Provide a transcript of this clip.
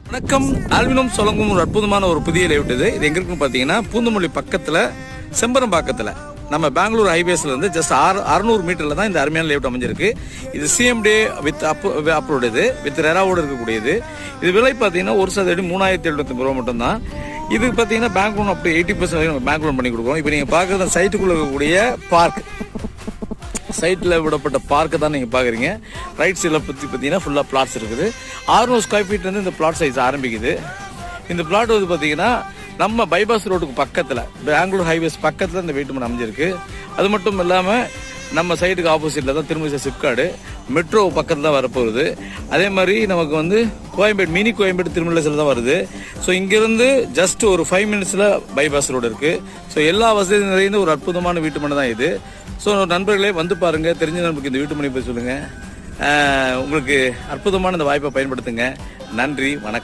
வணக்கம். ஆல்வினம் சொலங்கும் ஒரு அற்புதமான ஒரு புதிய லேஅவுட் இது. எங்க இருக்குன்னு பாத்தீங்கன்னா பூந்தமல்லி பக்கத்துல செம்பரம்பாக்கத்துல நம்ம பெங்களூர் ஹைவேஸ்ல இருந்து ஜஸ்ட் 600 மீட்டர்ல தான் இந்த அருமையான லேஅவுட் அமைஞ்சிருக்கு. இது சிஎம்டி வித் அப்ரோட், இது வித் ரெராவோடு இருக்கக்கூடியது. இது விலை பாத்தீங்கன்னா ஒரு சதுரடி 3750 ரூபா மட்டும் தான். இது பாத்தீங்கன்னா பேங்க் லோன் அப்படி 80% பேங்க் லோன் பண்ணி கொடுக்குறோம். இப்போ நீங்க பாக்குறது சைட்டுக்குள்ள இருக்கக்கூடிய பார்க், சைட்டில் விடப்பட்ட பார்க்கை தான் நீங்கள் பார்க்குறீங்க. ரைட் சைடில் பார்த்தீங்கன்னா ஃபுல்லாக பிளாட்ஸ் இருக்குது. 600 ஸ்கொயர் ஃபீட்லேருந்து இந்த பிளாட் சைஸ் ஆரம்பிக்குது. இந்த பிளாட் வந்து பார்த்தீங்கன்னா நம்ம பைபாஸ் ரோடுக்கு பக்கத்தில், பெங்களூர் ஹைவேஸ் பக்கத்தில் இந்த வீட்டு மனை அமைஞ்சிருக்கு. அது மட்டும் இல்லாமல் நம்ம சைட்டுக்கு ஆப்போசிட்டில் தான் திருமதி சிப்கார்டு மெட்ரோ பக்கத்தில் தான் வரப்போகுது. அதே மாதிரி நமக்கு வந்து கோயம்பேடு, மினி கோயம்பேடு திருமலைசில் தான் வருது. ஸோ இங்கேருந்து ஜஸ்ட் ஒரு 5 மினிட்ஸில் பைபாஸ் ரோடு இருக்குது. ஸோ எல்லா வசதியும் நிறைந்த ஒரு அற்புதமான வீட்டு மனை தான் இது. ஸோ நண்பர்களே வந்து பாருங்கள், தெரிஞ்ச நண்பருக்கு இந்த வீட்டு மனை போய் சொல்லுங்கள். உங்களுக்கு அற்புதமான இந்த வாய்ப்பை பயன்படுத்துங்க. நன்றி, வணக்கம்.